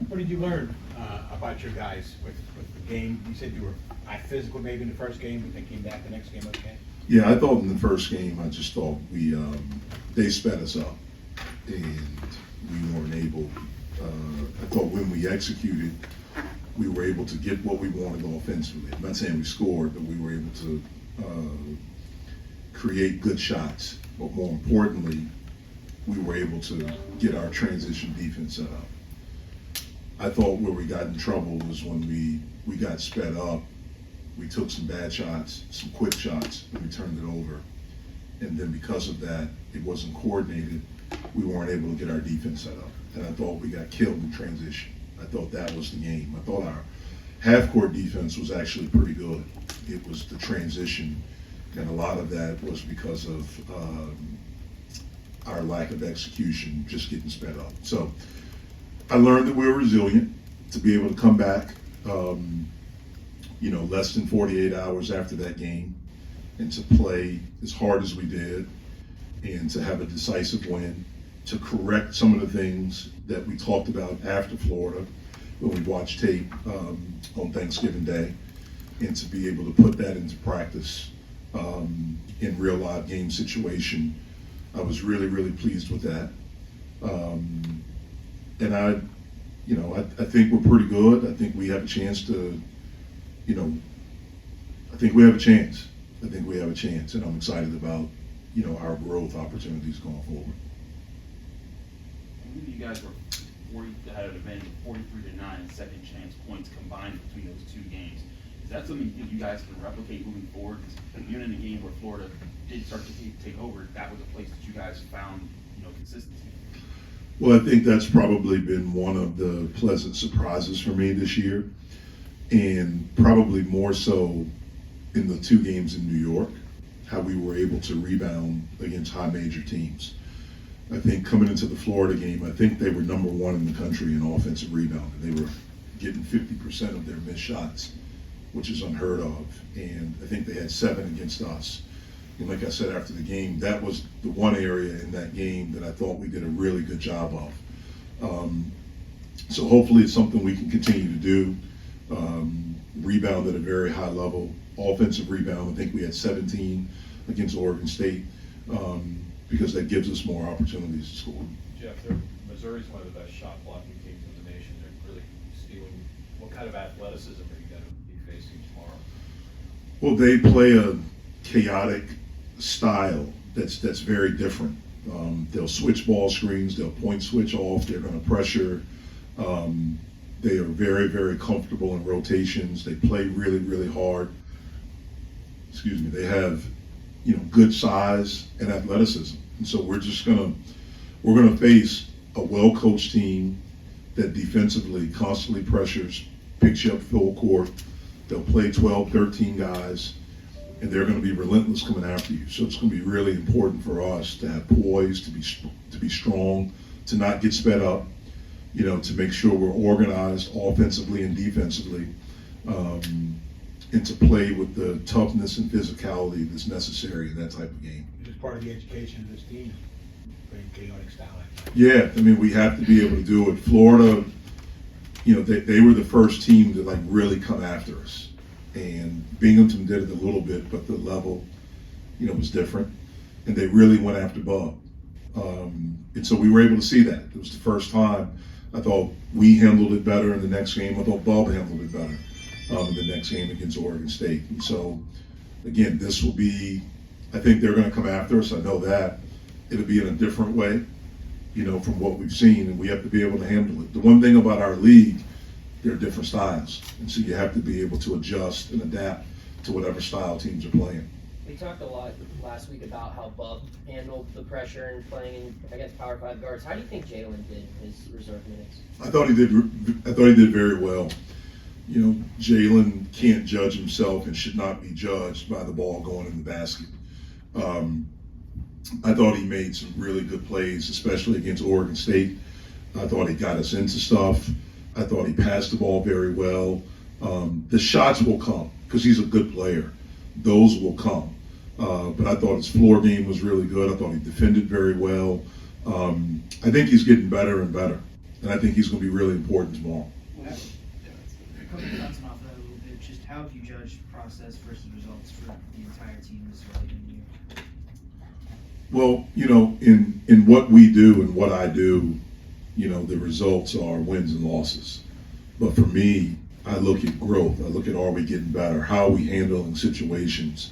What did you learn about your guys with the game? You said you were physical maybe in the first game, but they came back the next game okay? Yeah, I thought in the first game, I just thought they sped us up, and we weren't able. I thought when we executed, we were able to get what we wanted offensively. I'm not saying we scored, but we were able to create good shots. But more importantly, we were able to get our transition defense set up. I thought where we got in trouble was when we got sped up. We took some bad shots, some quick shots, and we turned it over. And then because of that, it wasn't coordinated. We weren't able to get our defense set up. And I thought we got killed in transition. I thought that was the game. I thought our half-court defense was actually pretty good. It was the transition, and a lot of that was because of our lack of execution, just getting sped up. So I learned that we were resilient to be able to come back, less than 48 hours after that game, and to play as hard as we did, and to have a decisive win, to correct some of the things that we talked about after Florida when we watched tape on Thanksgiving Day, and to be able to put that into practice in real live game situation. I was really, really pleased with that. And I think we're pretty good. I think we have a chance to, I think we have a chance. And I'm excited about, our growth opportunities going forward. I believe you guys had an advantage of 43-9 second chance points combined between those two games. Is that something that you guys can replicate moving forward? Because even in a game where Florida did start to take over, that was a place that you guys found, consistency. Well, I think that's probably been one of the pleasant surprises for me this year, and probably more so in the two games in New York, how we were able to rebound against high major teams. I think coming into the Florida game, I think they were number one in the country in offensive rebounding. They were getting 50% of their missed shots, which is unheard of. And I think they had 7 against us. And like I said after the game, that was the one area in that game that I thought we did a really good job of. So hopefully it's something we can continue to do. Rebound at a very high level. Offensive rebound, I think we had 17 against Oregon State, because that gives us more opportunities to score. Jeff, Missouri's one of the best shot blocking teams in the nation. They're really stealing. What kind of athleticism are you going to be facing tomorrow? Well, they play a chaotic style that's very different. They'll switch ball screens. They'll point switch off. They're going to pressure. They are very, very comfortable in rotations. They play really, really hard. They have, good size and athleticism. And so we're going to face a well-coached team that defensively constantly pressures, picks you up full court. They'll play 12, 13 guys, and they're going to be relentless coming after you. So it's going to be really important for us to have poise, to be strong, to not get sped up, to make sure we're organized offensively and defensively, and to play with the toughness and physicality that's necessary in that type of game. It was part of the education of this team, playing chaotic style like that. Yeah, we have to be able to do it. Florida, they were the first team to really come after us. And Binghamton did it a little bit, but the level, was different. And they really went after Bub. And so we were able to see that. It was the first time. I thought we handled it better in the next game. I thought Bub handled it better in the next game against Oregon State. And so, again, this will be, I think they're going to come after us. I know that. It'll be in a different way, from what we've seen, and we have to be able to handle it. The one thing about our league, there are different styles. And so you have to be able to adjust and adapt to whatever style teams are playing. We talked a lot last week about how Bub handled the pressure and playing against Power 5 guards. How do you think Jalen did in his reserve minutes? I thought he did very well. Jalen can't judge himself and should not be judged by the ball going in the basket. I thought he made some really good plays, especially against Oregon State. I thought he got us into stuff. I thought he passed the ball very well. The shots will come because he's a good player. Those will come. But I thought his floor game was really good. I thought he defended very well. I think he's getting better and better. And I think he's going to be really important tomorrow. A couple of bouncing off that a little bit, just how have you judged process versus results for the entire team this early in the year? Well, in what we do and what I do, the results are wins and losses. But for me, I look at growth. I look at, are we getting better? How are we handling situations?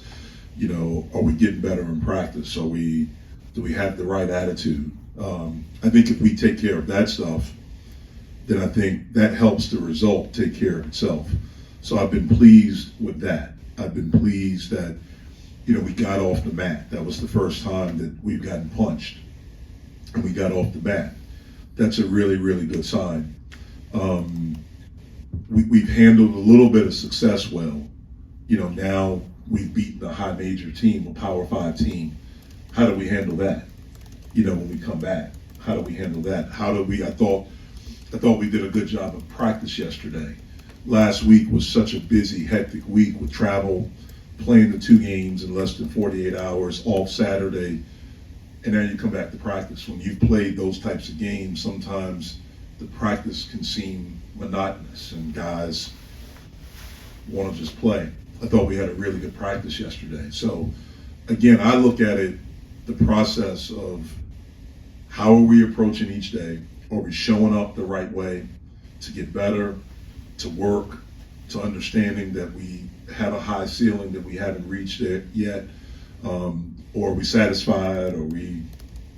Are we getting better in practice? Do we have the right attitude? I think if we take care of that stuff, then I think that helps the result take care of itself. So I've been pleased with that. I've been pleased that, we got off the mat. That was the first time that we've gotten punched and we got off the mat. That's a really, really good sign. We've handled a little bit of success well. Now we've beaten a high major team, a Power 5 team. How do we handle that? When we come back, how do we handle that? I thought we did a good job of practice yesterday. Last week was such a busy, hectic week with travel, playing the 2 games in less than 48 hours, off Saturday, and now you come back to practice. When you've played those types of games, sometimes the practice can seem monotonous and guys want to just play. I thought we had a really good practice yesterday. So again, I look at it, the process of how are we approaching each day? Are we showing up the right way to get better, to work, to understanding that we have a high ceiling that we haven't reached it yet? Or are we satisfied? Are we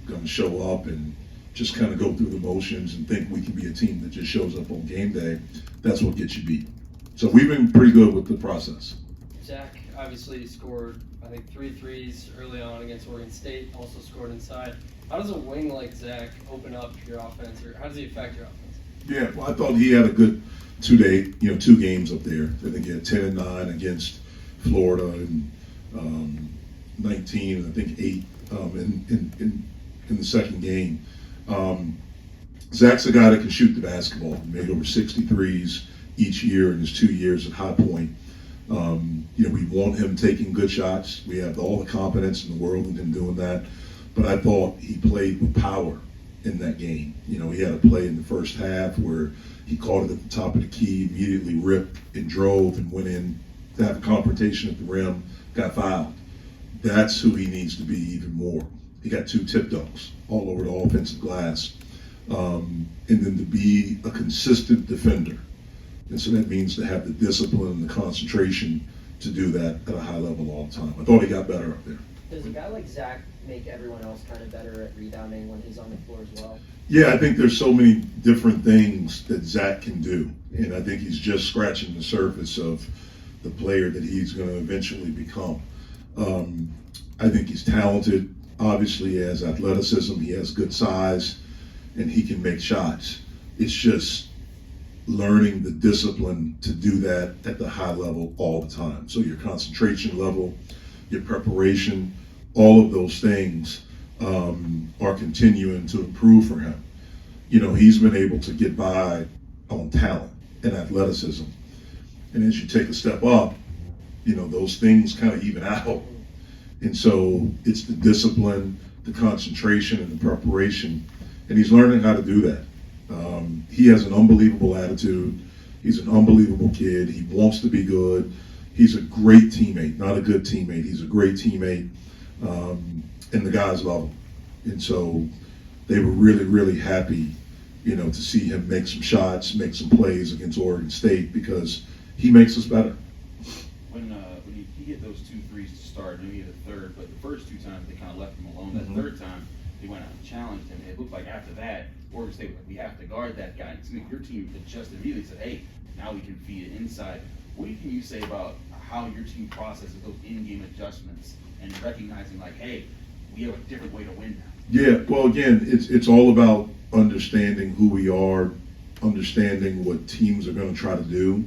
going to show up and just kind of go through the motions and think we can be a team that just shows up on game day? That's what gets you beat. So we've been pretty good with the process. Zach obviously scored, I think, 3 threes early on against Oregon State, also scored inside. How does a wing like Zach open up your offense, or how does he affect your offense? Yeah, well, I thought he had a good 2 games up there. I think he had 10 and 9 against Florida and 19 and I think 8 in the second game. Zach's a guy that can shoot the basketball. He made over 60 threes each year in his 2 years at High Point. We want him taking good shots. We have all the confidence in the world in him doing that. But I thought he played with power in that game. He had a play in the first half where he caught it at the top of the key, immediately ripped and drove and went in to have a confrontation at the rim, got fouled. That's who he needs to be even more. He got 2 tip dunks all over the offensive glass. And then to be a consistent defender. And so that means to have the discipline and the concentration to do that at a high level all the time. I thought he got better up there. Does a guy like Zach make everyone else kind of better at rebounding when he's on the floor as well? Yeah, I think there's so many different things that Zach can do. And I think he's just scratching the surface of the player that he's going to eventually become. I think he's talented. Obviously, he has athleticism. He has good size. And he can make shots. It's just learning the discipline to do that at the high level all the time. So your concentration level, your preparation, all of those things are continuing to improve for him. He's been able to get by on talent and athleticism. And as you take a step up, those things kind of even out. And so it's the discipline, the concentration, and the preparation. And he's learning how to do that. He has an unbelievable attitude. He's an unbelievable kid. He wants to be good. He's a great teammate, not a good teammate. He's a great teammate. And the guys love him. And so they were really, really happy, to see him make some shots, make some plays against Oregon State because he makes us better. When he hit those 2 threes to start, maybe the third, but the first 2 times they kind of left him alone. That third time, they went out and challenged him. It looked like after that, Oregon State was like, we have to guard that guy. And so your team adjusted immediately, said, hey, now we can feed it inside. What can you say about how your team processes those in-game adjustments and recognizing like, hey, we have a different way to win now? Yeah, well, again, it's all about understanding who we are, understanding what teams are going to try to do,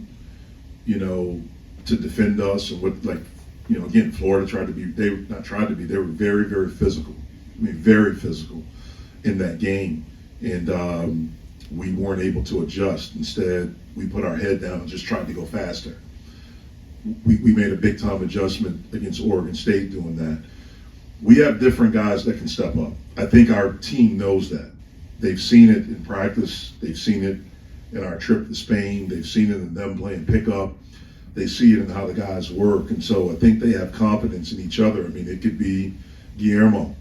to defend us, and what, again, Florida they were very, very physical. Very physical in that game. And we weren't able to adjust. Instead, we put our head down and just tried to go faster. We made a big-time adjustment against Oregon State doing that. We have different guys that can step up. I think our team knows that. they've seen it in practice. They've seen it in our trip to Spain. They've seen it in them playing pickup. They see it in how the guys work. And so I think they have confidence in each other. I mean, it could be Guillermo,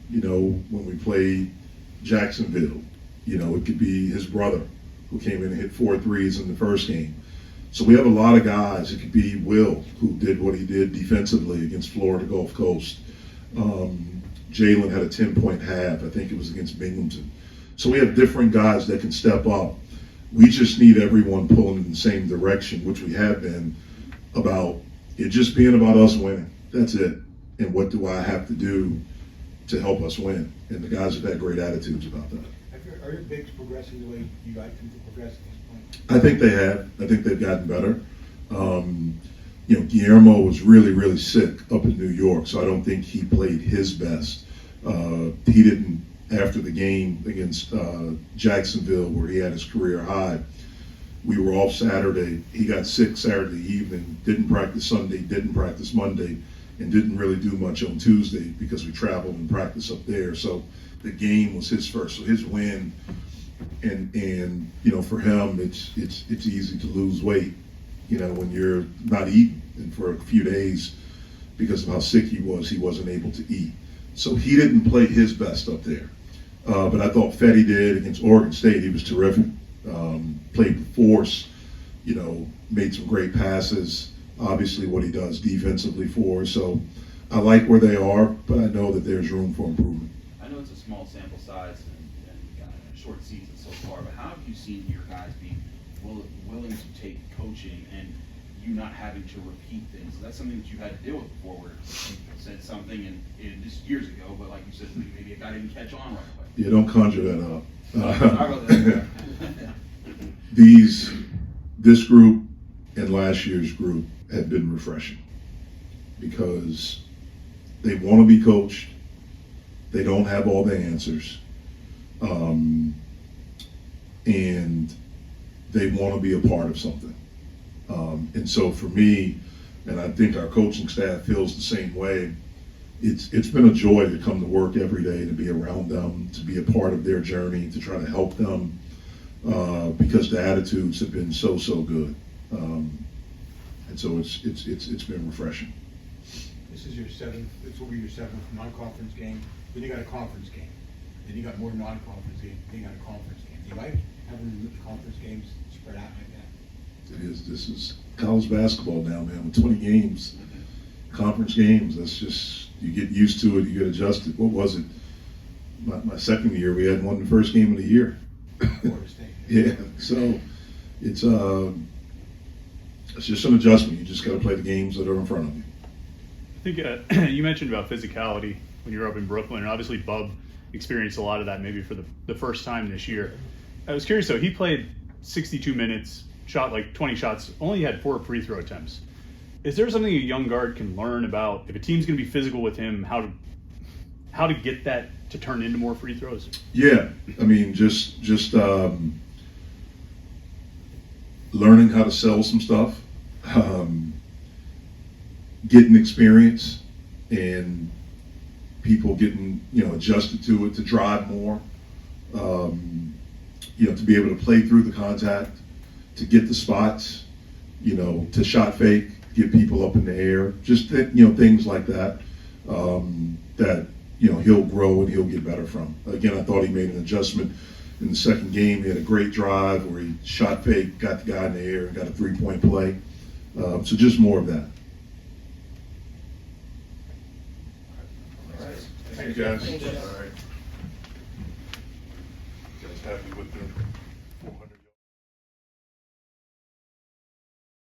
you know, when we played Jacksonville. You know, it could be his brother who came in and hit 4 threes in the first game. So we have a lot of guys. It could be Will, who did what he did defensively against Florida Gulf Coast. Jalen had a 10-point half. I think it was against Binghamton. So we have different guys that can step up. We just need everyone pulling in the same direction, which we have been, about it just being about us winning. That's it. And what do I have to do to help us win? And the guys have had great attitudes about that. Are your bigs progressing the way you like them to progress at this point? I think they have. I think they've gotten better. You know, Guillermo was really, really sick up in New York, so I don't think he played his best. He didn't, after the game against Jacksonville, where he had his career high. We were off Saturday. He got sick Saturday evening, didn't practice Sunday, didn't practice Monday, and didn't really do much on Tuesday because we traveled and practiced up there. So the game was his first, so his win, and you know, for him, it's easy to lose weight, you know, when you're not eating. And for a few days, because of how sick he wasn't able to eat. So he didn't play his best up there. But I thought Fetty did against Oregon State. He was terrific. Played with force, you know, made some great passes. Obviously what he does defensively for us. So I like where they are, but I know that there's room for improvement. I know it's a small sample size and a short season so far, but how have you seen your guys be willing to take coaching and you not having to repeat things? That's something that you had to deal with before, where you said something and just years ago, but like you said, maybe a guy didn't catch on right away. Yeah, don't conjure that up. Sorry about that. This group and last year's group have been refreshing because they want to be coached. They don't have all the answers. And they want to be a part of something. And so for me, and I think our coaching staff feels the same way, it's been a joy to come to work every day, to be around them, to be a part of their journey, to try to help them, because the attitudes have been so good. And so it's been refreshing. This is your seventh, this will be your seventh non-conference game. Then you got a conference game. Then you got more non-conference games. Then you got a conference game. Do you like having the conference games spread out like that? This is college basketball now, man, with 20 games. Conference games, that's just, you get used to it, you get adjusted. What was it? My second year, we had won the first game of the year. Florida State. Yeah, so it's just an adjustment. You just got to play the games that are in front of you. I think you mentioned about physicality when you were up in Brooklyn, and obviously Bub experienced a lot of that maybe for the first time this year. I was curious though, he played 62 minutes, shot like 20 shots, only had 4 free throw attempts. Is there something a young guard can learn about if a team's going to be physical with him, how to get that to turn into more free throws? Yeah, I mean, just learning how to sell some stuff, getting experience, and people getting, adjusted to it, to drive more, to be able to play through the contact, to get the spots, to shot fake, get people up in the air, just things like that, that he'll grow and he'll get better from. Again, I thought he made an adjustment in the second game. He had a great drive where he shot fake, got the guy in the air, and got a 3-point play. So just more of that. Thank you, guys. Thank you. All right. You guys happy with the 400?